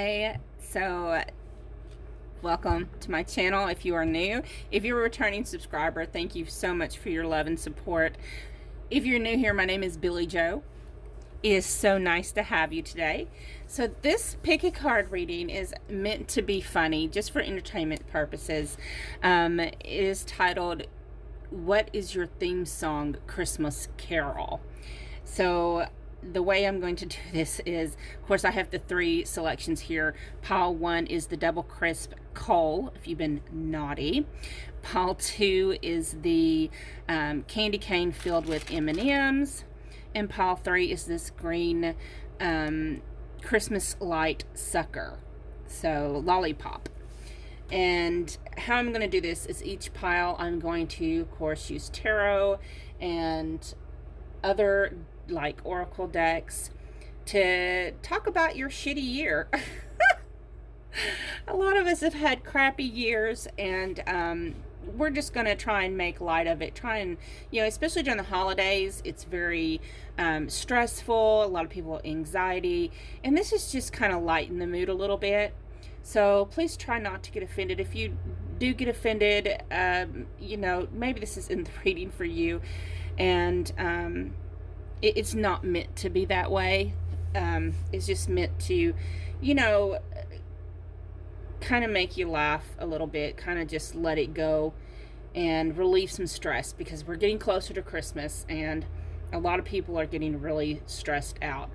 Hi, so welcome to my channel if you are new. If you're a returning subscriber, thank you so much for your love and support. If you're new here, my name is Billie Jo. It is so nice to have you today. So this pick a card reading is meant to be funny, just for entertainment purposes. It is titled, What is Your Theme Song, Christmas Carol? So the way I'm going to do this is, of course, I have the three selections here. Pile 1 is the double crisp coal, if you've been naughty. Pile 2 is the candy cane filled with M&Ms. And pile 3 is this green Christmas light sucker, so lollipop. And how I'm going to do this is each pile I'm going to, of course, use tarot and other like oracle decks to talk about your shitty year. A lot of us have had crappy years, and we're just going to try and make light of it. Try and, especially during the holidays, it's very stressful. A lot of people have anxiety, and this is just kind of lighten the mood a little bit. So please try not to get offended. If you do get offended, maybe this isn't the reading for you, and it's not meant to be that way. It's just meant to, kind of make you laugh a little bit, kind of just let it go and relieve some stress, because we're getting closer to Christmas and a lot of people are getting really stressed out.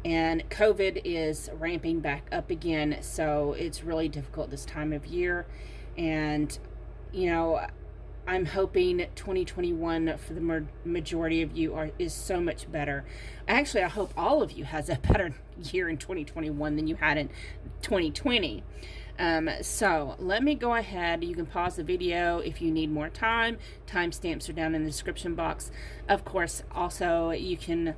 And COVID is ramping back up again, so it's really difficult this time of year. And, I'm hoping 2021 for the majority of you is so much better. Actually, I hope all of you has a better year in 2021 than you had in 2020. So let me go ahead. You can pause the video if you need more time. Timestamps are down in the description box. Of course, also you can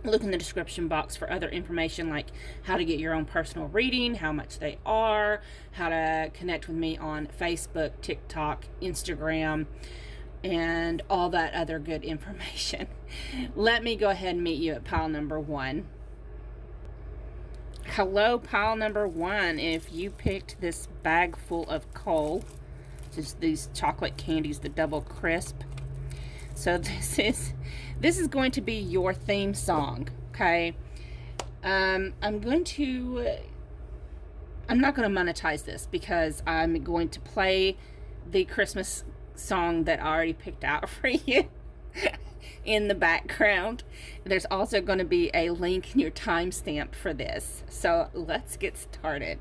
look in the description box for other information, like how to get your own personal reading, how much they are, how to connect with me on Facebook, TikTok, Instagram, and all that other good information. Let me go ahead and meet you at pile number 1. Hello, pile number 1. If you picked this bag full of coal, just these chocolate candies, the double crisp. So this is going to be your theme song, okay? I'm not going to monetize this, because I'm going to play the Christmas song that I already picked out for you in the background. There's also going to be a link in your timestamp for this. So let's get started.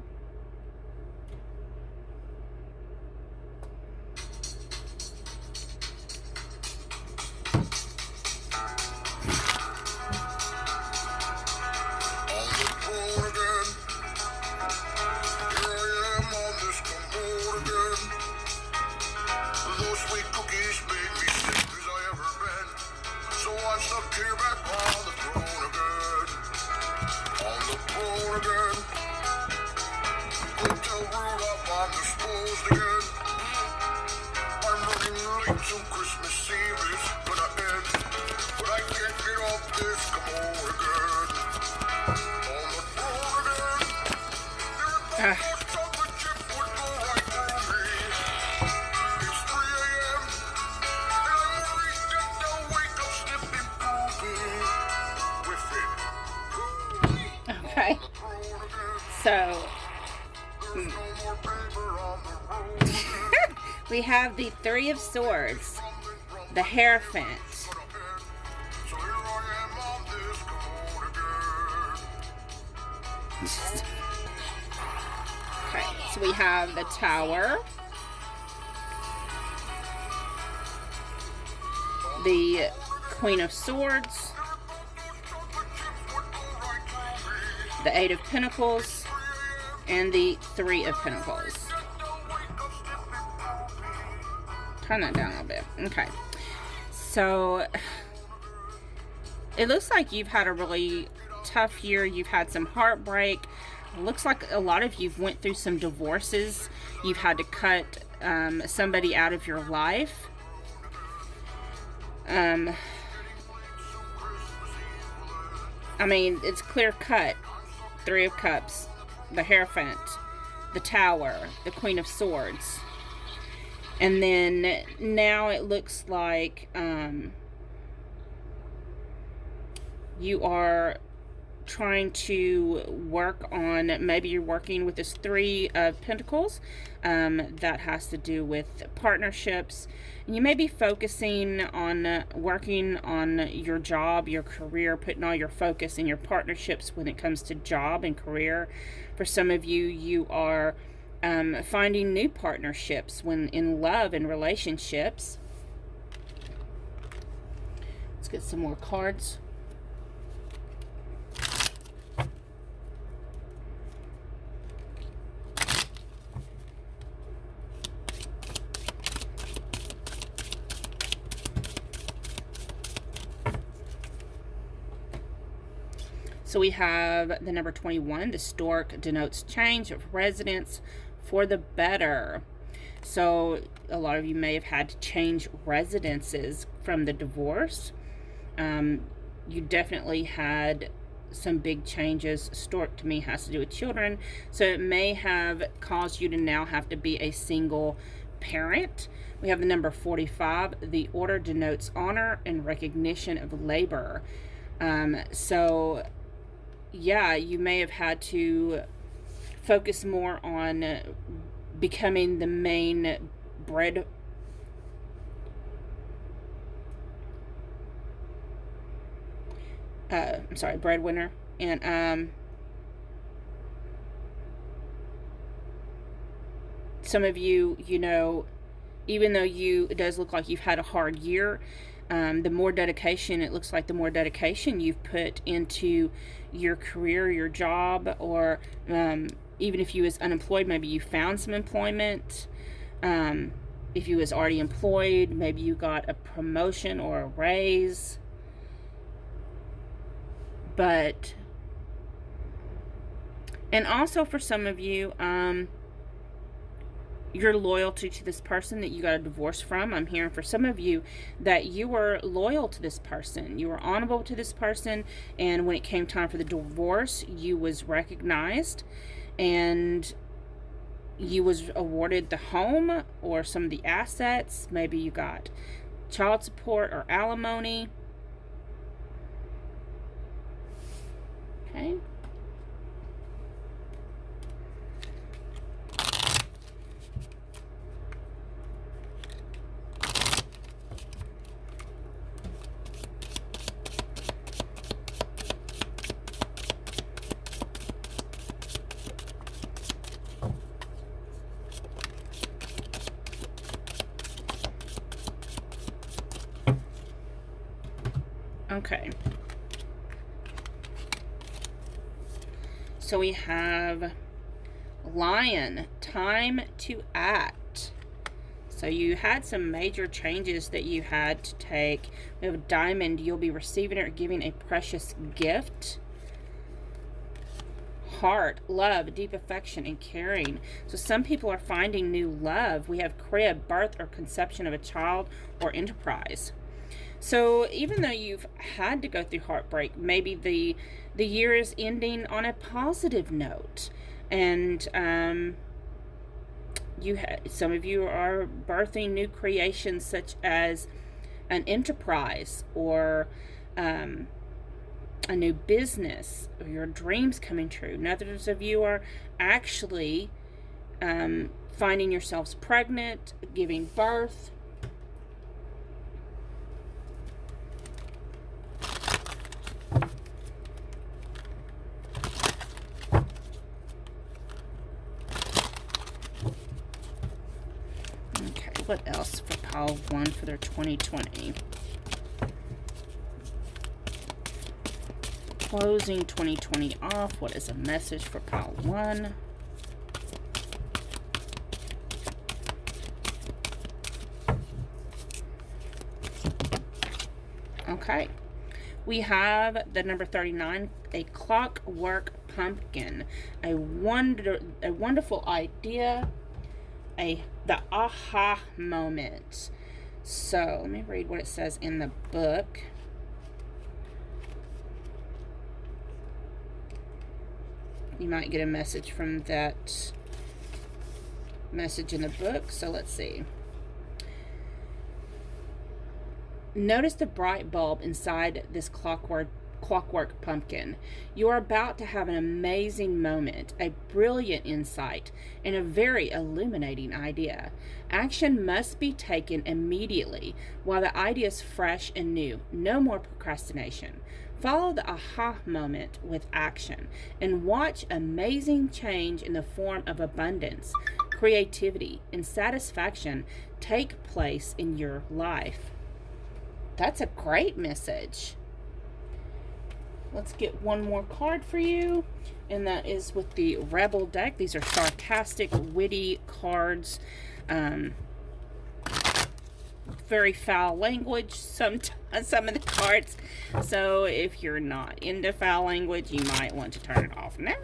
Okay, so we have the Three of Swords, the Hierophant, okay, so we have the Tower, the Queen of Swords, the Eight of Pentacles, and the Three of Pentacles. Turn that down a little bit. Okay. So it looks like you've had a really tough year. You've had some heartbreak. It looks like a lot of you went through some divorces. You've had to cut somebody out of your life. I mean, it's clear cut. Three of Cups. the Hierophant, the Tower, the Queen of Swords. And then now it looks like you are trying to work on, maybe you're working with this Three of Pentacles that has to do with partnerships. And you may be focusing on working on your job, your career, putting all your focus in your partnerships when it comes to job and career. For some of you, you are finding new partnerships when in love and relationships. Let's get some more cards. So we have the number 21. The stork denotes change of residence for the better. So a lot of you may have had to change residences from the divorce. You definitely had some big changes. Stork to me has to do with children. So it may have caused you to now have to be a single parent. We have the number 45. The order denotes honor and recognition of labor. So yeah, you may have had to focus more on becoming the main breadwinner. And some of you, you know, even though it does look like you've had a hard year, the more dedication, it looks like the more dedication you've put into your career, your job, or even if you was unemployed, maybe you found some employment. If you was already employed, maybe you got a promotion or a raise. But, and also for some of you, your loyalty to this person that you got a divorce from. I'm hearing for some of you that you were loyal to this person. You were honorable to this person. And when it came time for the divorce, you was recognized and you was awarded the home or some of the assets. Maybe you got child support or alimony. Okay. Okay. So we have Lion, time to act. So you had some major changes that you had to take. We have a Diamond, you'll be receiving or giving a precious gift. Heart, love, deep affection, and caring. So some people are finding new love. We have Crib, birth or conception of a child or enterprise. So even though you've had to go through heartbreak, maybe the year is ending on a positive note, and some of you are birthing new creations such as an enterprise or a new business, or your dreams coming true. And others of you are actually finding yourselves pregnant, giving birth. What else for pile 1 for their 2020? Closing 2020 off. What is a message for pile 1? Okay. We have the number 39, a clockwork pumpkin. A wonderful idea. The aha moment. So let me read what it says in the book. You might get a message from that message in the book. So let's see. Notice the bright bulb inside this clockwork pumpkin. You are about to have an amazing moment, a brilliant insight, and a very illuminating idea. Action must be taken immediately while the idea is fresh and new. No more procrastination. Follow the aha moment with action and watch amazing change in the form of abundance, creativity, and satisfaction take place in your life. That's a great message. Let's get one more card for you, and that is with the Rebel deck. These are sarcastic, witty cards. Very foul language, some of the cards. So if you're not into foul language, you might want to turn it off now.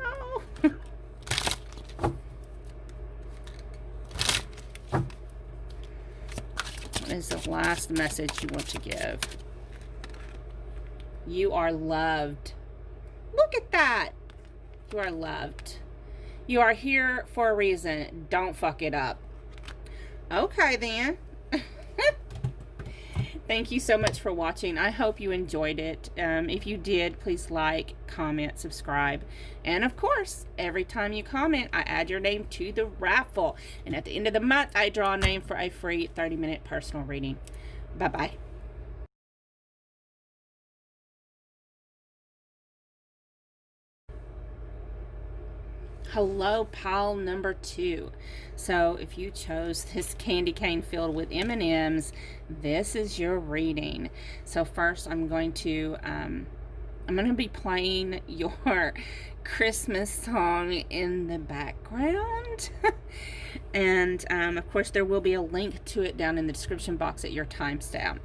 What is the last message you want to give? You are loved. Look at that. You are loved. You are here for a reason. Don't fuck it up. Okay, then. Thank you so much for watching. I hope you enjoyed it. If you did, please like, comment, subscribe. And of course, every time you comment, I add your name to the raffle. And at the end of the month, I draw a name for a free 30-minute personal reading. Bye-bye. Hello, pile number 2. So if you chose this candy cane filled with M&Ms, this is your reading. So first I'm going to be playing your Christmas song in the background. And of course there will be a link to it down in the description box at your timestamp.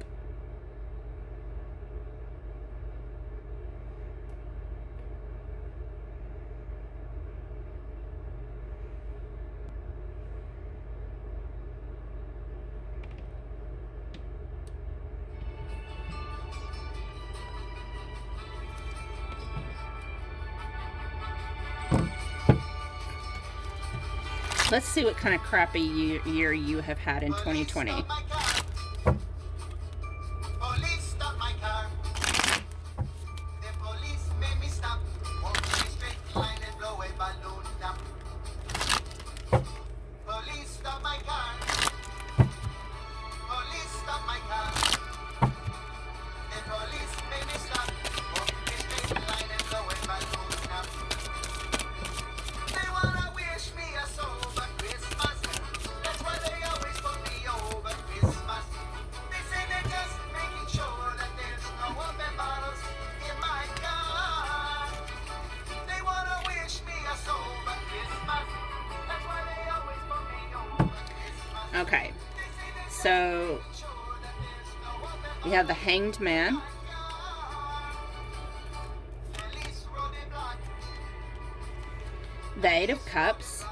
Let's see what kind of crappy year you have had in 2020. Okay, so we have the Hanged Man, the Eight of Cups,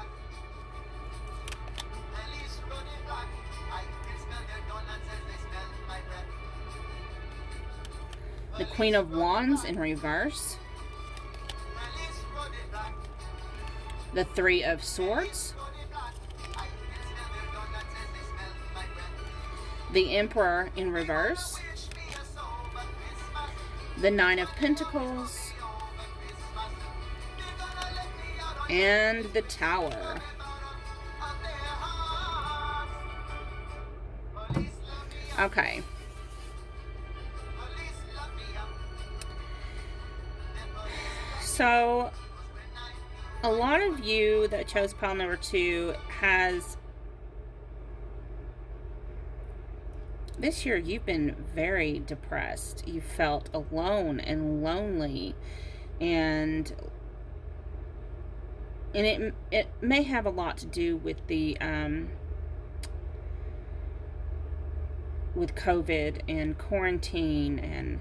the Queen of Wands in reverse, the Three of Swords, the Emperor in reverse, the Nine of Pentacles, and the Tower. Okay. So, a lot of you that chose pile number 2 has... This year, you've been very depressed. You felt alone and lonely, and it may have a lot to do with the with COVID and quarantine, and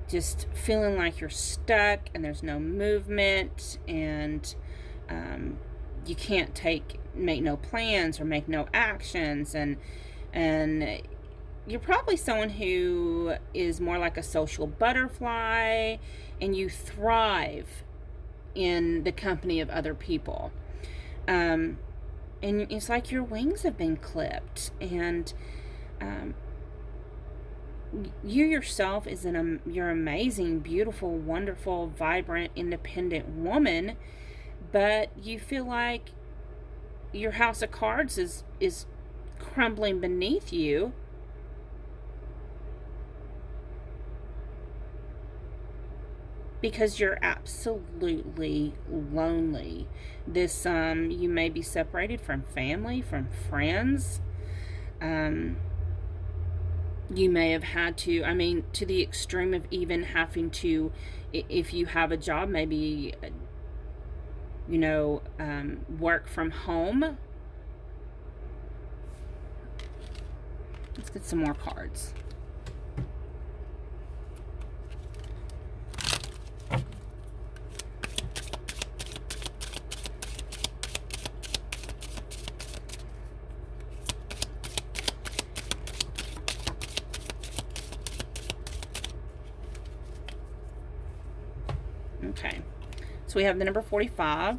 just feeling like you're stuck and there's no movement, and you can't make no plans or make no actions, and you're probably someone who is more like a social butterfly, and you thrive in the company of other people. And it's like your wings have been clipped, and you yourself you're amazing, beautiful, wonderful, vibrant, independent woman, but you feel like your house of cards is crumbling beneath you. Because you're absolutely lonely. This, you may be separated from family, from friends. You may have had to, to the extreme of even having to, if you have a job, maybe, work from home. Let's get some more cards. Okay, so we have the number 45.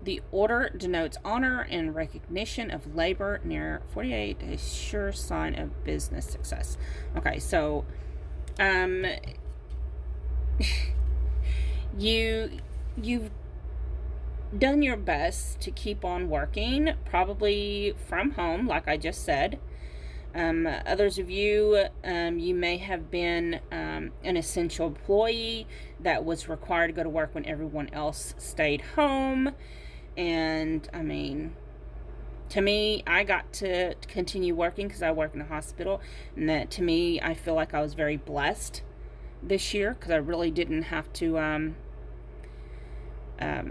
The order denotes honor and recognition of labor. Near 48, a sure sign of business success. Okay, so you've done your best to keep on working, probably from home, like I just said. Others of you, you may have been an essential employee that was required to go to work when everyone else stayed home. And to me, I got to continue working because I work in a hospital, and that, to me, I feel like I was very blessed this year because I really didn't have to I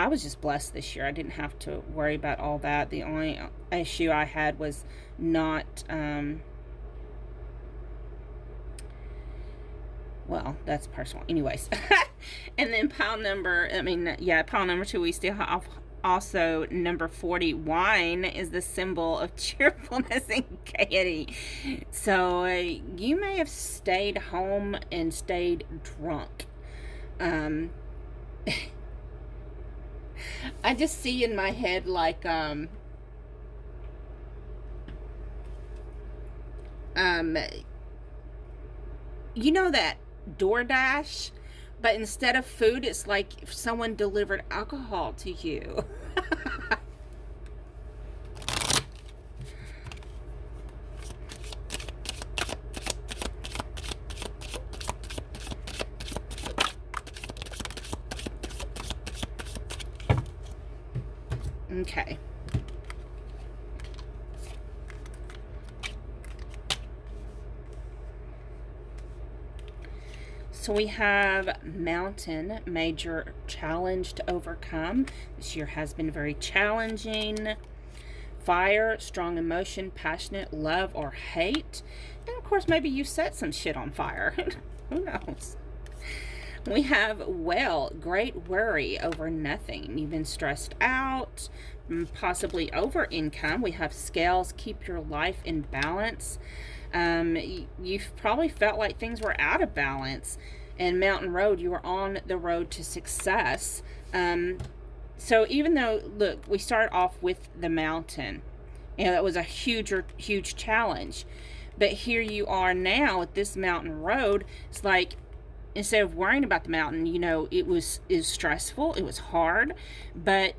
was just blessed this year. I didn't have to worry about all that. The only issue I had was not, well, that's personal. Anyways. And then pile number 2, we still have also number 40. Wine is the symbol of cheerfulness and gaiety. So you may have stayed home and stayed drunk. I just see in my head like you know that DoorDash, but instead of food, it's like if someone delivered alcohol to you. Okay. So we have mountain, major challenge to overcome. This year has been very challenging. Fire, strong emotion, passionate, love or hate. And of course, maybe you set some shit on fire. Who knows? We have well, great worry over nothing. You've been stressed out, possibly over income. We have scales, keep your life in balance. You've probably felt like things were out of balance. And mountain road, you were on the road to success. So even though, look, we started off with the mountain, that was a huge challenge. But here you are now with this mountain road. It's like, instead of worrying about the mountain, it was stressful, it was hard, but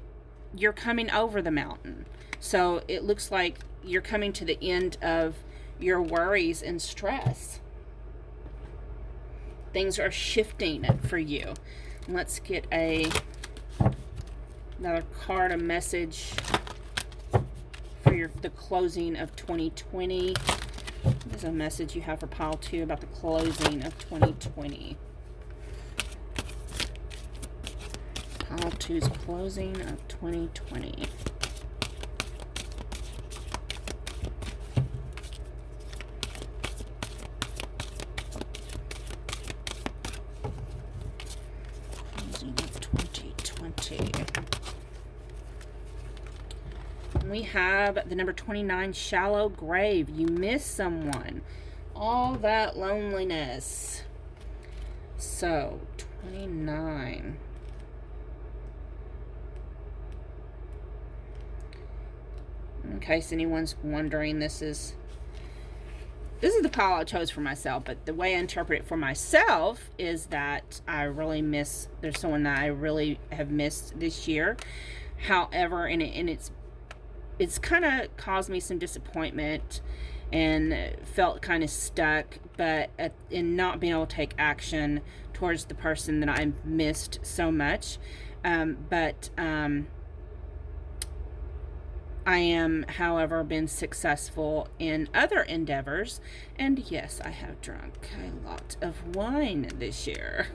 you're coming over the mountain. So it looks like you're coming to the end of your worries and stress. Things are shifting for you. Let's get another card, a message for the closing of 2020. There's a message you have for pile 2 about the closing of 2020. Pile 2's closing of 2020. Closing of 2020. We have the number 29, shallow grave. You miss someone. All that loneliness. So, 29. In case anyone's wondering, this is the pile I chose for myself, but the way I interpret it for myself is that I really miss, there's someone that I really have missed this year. However, it's kind of caused me some disappointment and felt kind of stuck, but in not being able to take action towards the person that I missed so much. I am, however, been successful in other endeavors, and yes, I have drunk a lot of wine this year.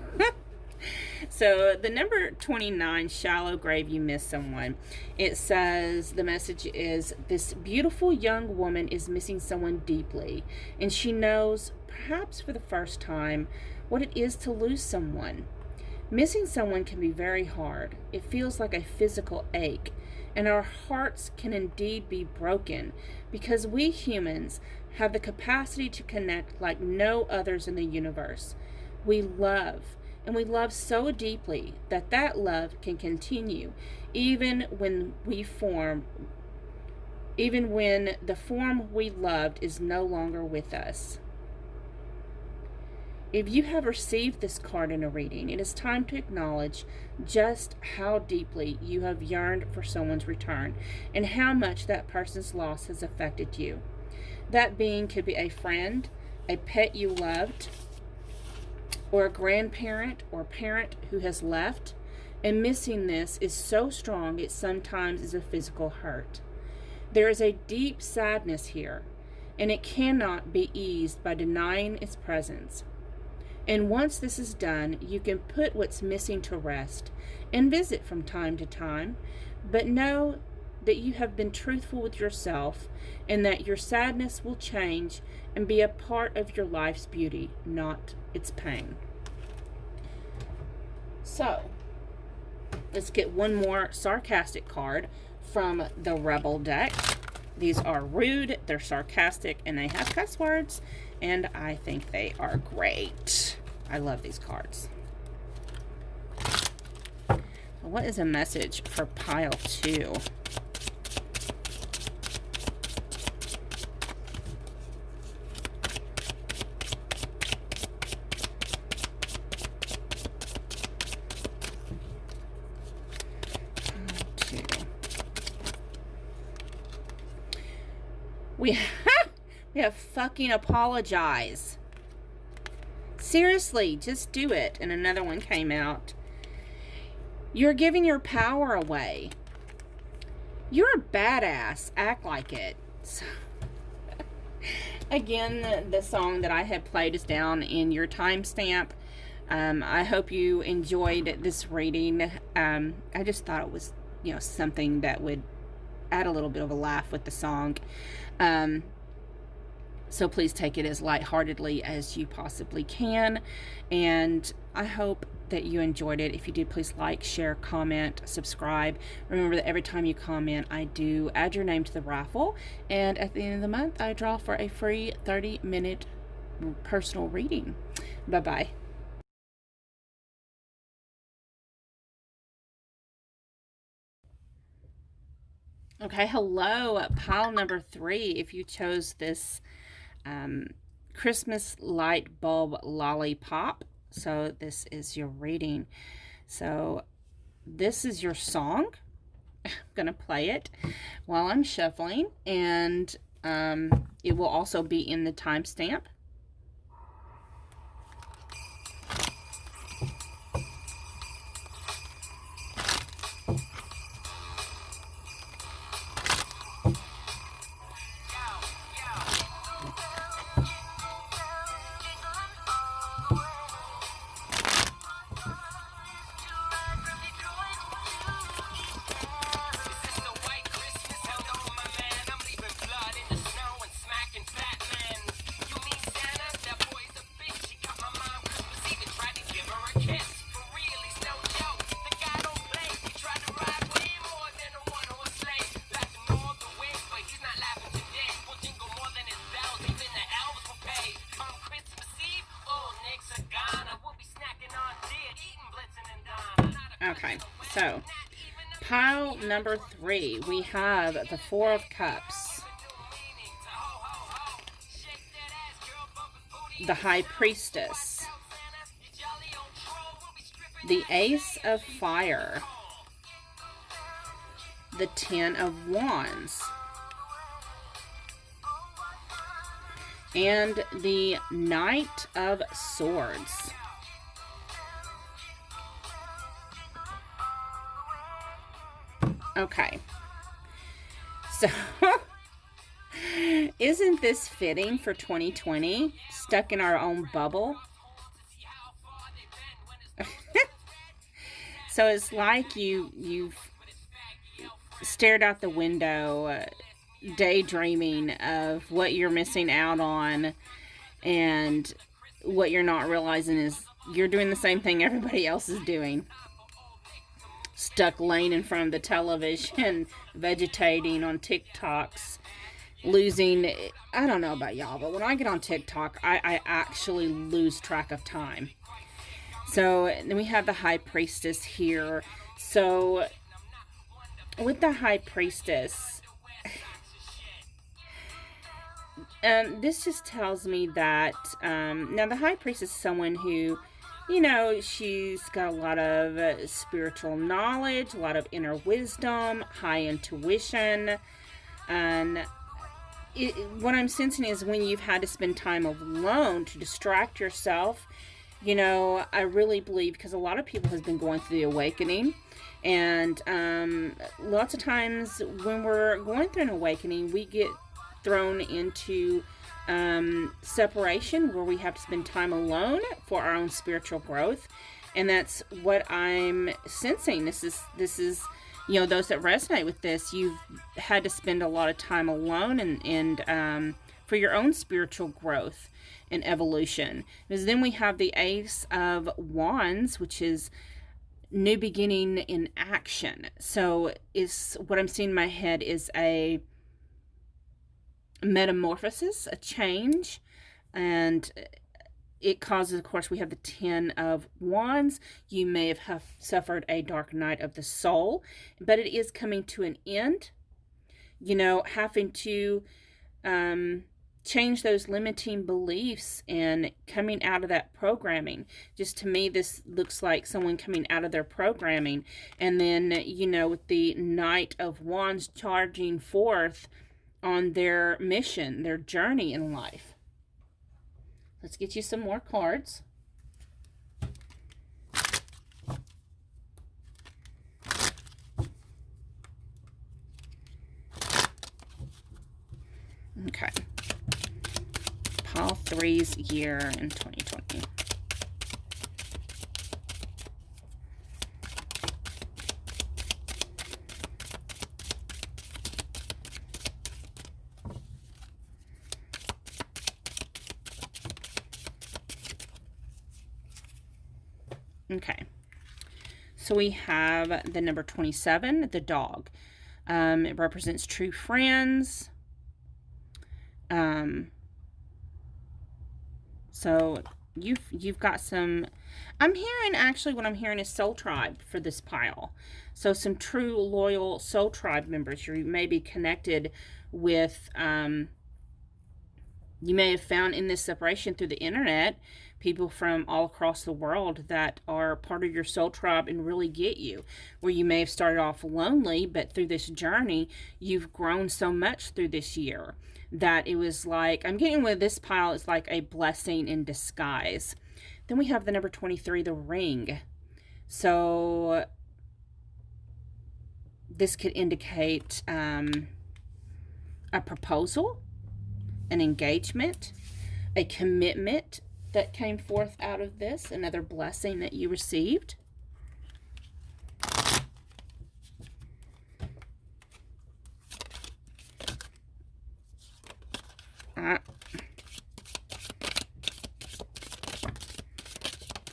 So the number 29, shallow grave, you miss someone. It says, the message is, this beautiful young woman is missing someone deeply, and she knows, perhaps for the first time, what it is to lose someone. Missing someone can be very hard. It feels like a physical ache, and our hearts can indeed be broken because we humans have the capacity to connect like no others in the universe. We love, and we love so deeply that love can continue even when the form we loved is no longer with us. If you have received this card in a reading, it is time to acknowledge just how deeply you have yearned for someone's return and how much that person's loss has affected you. That being could be a friend, a pet you loved, or a grandparent or parent who has left, and missing this is so strong it sometimes is a physical hurt. There is a deep sadness here, and it cannot be eased by denying its presence. And once this is done, you can put what's missing to rest and visit from time to time, but know that you have been truthful with yourself and that your sadness will change and be a part of your life's beauty, not its pain. So, let's get one more sarcastic card from the Rebel deck. These are rude, they're sarcastic, and they have cuss words, and I think they are great. I love these cards. What is a message for pile 2? We have fucking apologize. Seriously, just do it. And another one came out. You're giving your power away. You're a badass. Act like it. So, again, the song that I had played is down in your timestamp. I hope you enjoyed this reading. I just thought it was, something that would add a little bit of a laugh with the song. So please take it as lightheartedly as you possibly can. And I hope that you enjoyed it. If you did, please like, share, comment, subscribe. Remember that every time you comment, I do add your name to the raffle. And at the end of the month, I draw for a free 30-minute personal reading. Bye-bye. Okay, hello, pile number 3. If you chose this Christmas light bulb lollipop, so this is your reading. So this is your song. I'm gonna play it while I'm shuffling, and it will also be in the timestamp. Okay, so pile number 3, we have the Four of Cups, the High Priestess, the Ace of Fire, the Ten of Wands, and the Knight of Swords. Okay, so isn't this fitting for 2020? Stuck in our own bubble? So it's like you've stared out the window, daydreaming of what you're missing out on, and what you're not realizing is you're doing the same thing everybody else is doing. Stuck laying in front of the television, vegetating on TikToks, losing, I don't know about y'all, but when I get on TikTok, I actually lose track of time. So then we have the High Priestess here. So with the High Priestess, this just tells me that, now the High Priestess is someone who, you know, she's got a lot of spiritual knowledge, a lot of inner wisdom, high intuition, and what I'm sensing is when you've had to spend time alone to distract yourself, you know, I really believe, because a lot of people have been going through the awakening, and lots of times when we're going through an awakening, we get thrown into separation where we have to spend time alone for our own spiritual growth. And that's what I'm sensing. This is you know, those that resonate with this, you've had to spend a lot of time alone and for your own spiritual growth and evolution. Because then we have the Ace of Wands, which is new beginning in action. So is what I'm seeing in my head is a metamorphosis, a change, and it causes, of course, we have the Ten of Wands. You may have suffered a dark night of the soul, but it is coming to an end. You know, having to change those limiting beliefs and coming out of that programming. Just to me, this looks like someone coming out of their programming. And then, you know, with the Knight of Wands charging forth on their mission, their journey in life. Let's get you some more cards. Okay. Pile 3's year in 2020. Okay, so we have the number 27, the dog. It represents true friends. So you've got some, I'm hearing, actually what I'm hearing is soul tribe for this pile. So some true loyal soul tribe members you may be connected with. You may have found in this separation through the internet people from all across the world that are part of your soul tribe and really get you. Where you may have started off lonely, but through this journey, you've grown so much through this year that it was like, I'm getting with this pile, it's like a blessing in disguise. Then we have the number 23, the ring. So this could indicate a proposal, an engagement, a commitment that came forth out of this, another blessing that you received.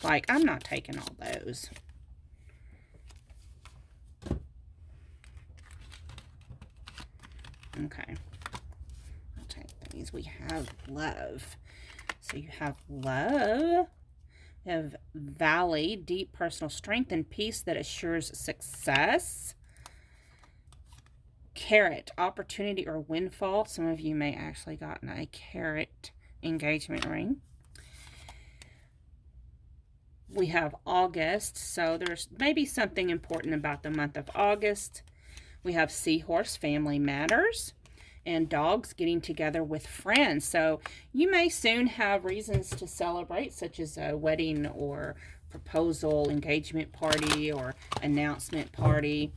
Like, I'm not taking all those. Okay. I'll take these. We have love. So you have love. You have valley, deep personal strength and peace that assures success. Carrot, opportunity or windfall. Some of you may actually gotten a carrot engagement ring. We have August, so there's maybe something important about the month of August. We have Seahorse, family matters, and dogs getting together with friends. So you may soon have reasons to celebrate, such as a wedding or proposal, engagement party, or announcement party.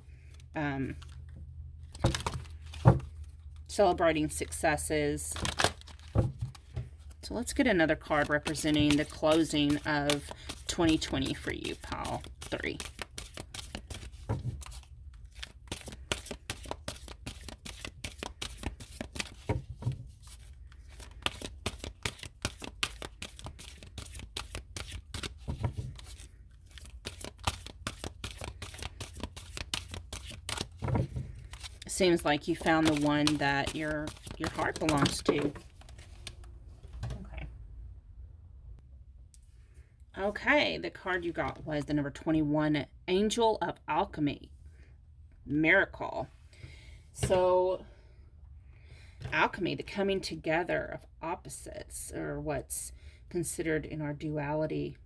Celebrating successes. So let's get another card representing the closing of 2020 for you, pile 3. Seems like you found the one that your heart belongs to. Okay, the card you got was the number 21, Angel of Alchemy, Miracle. So, alchemy, the coming together of opposites, or what's considered in our duality.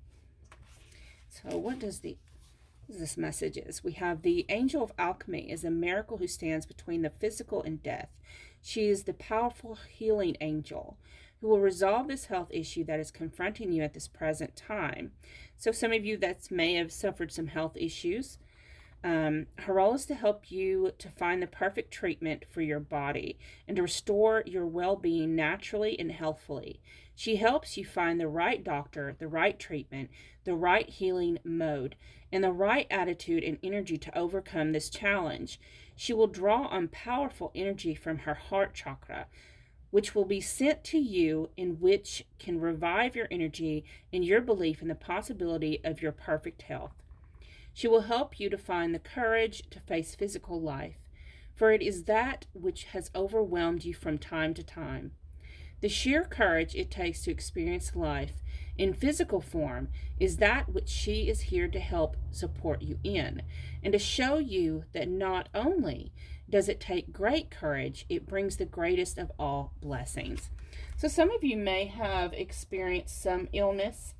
So, what does this message is? We have the Angel of Alchemy is a miracle who stands between the physical and death. She is the powerful healing angel who will resolve this health issue that is confronting you at this present time. So some of you that may have suffered some health issues. Her role is to help you to find the perfect treatment for your body and to restore your well-being naturally and healthfully. She helps you find the right doctor, the right treatment, the right healing mode, and the right attitude and energy to overcome this challenge. She will draw on powerful energy from her heart chakra, which will be sent to you, in which can revive your energy and your belief in the possibility of your perfect health. She will help you to find the courage to face physical life, for it is that which has overwhelmed you from time to time. The sheer courage it takes to experience life in physical form is that which she is here to help support you in, and to show you that not only does it take great courage, it brings the greatest of all blessings. So some of you may have experienced some illness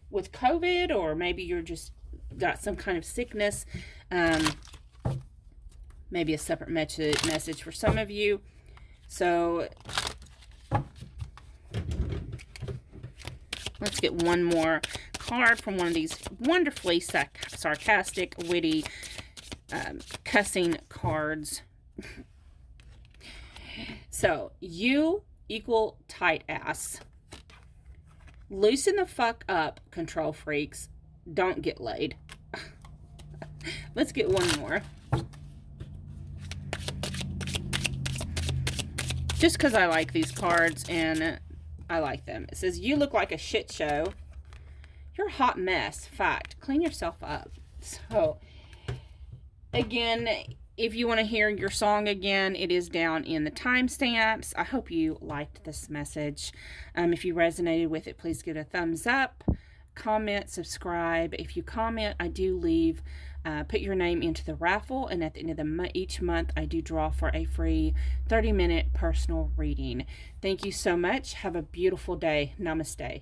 with COVID, or maybe you're just got some kind of sickness. Maybe a separate message for some of you. So let's get one more card from one of these wonderfully sarcastic, witty, cussing cards. So, you equal tight ass. Loosen the fuck up, control freaks. Don't get laid. Let's get one more. Just because I like these cards and I like them. It says, you look like a shit show. You're a hot mess. Fact. Clean yourself up. So, again, if you want to hear your song again, it is down in the timestamps. I hope you liked this message. If you resonated with it, please give it a thumbs up. Comment, subscribe. If you comment, I do leave, put your name into the raffle, and at the end of each month, I do draw for a free 30-minute personal reading. Thank you so much. Have a beautiful day. Namaste.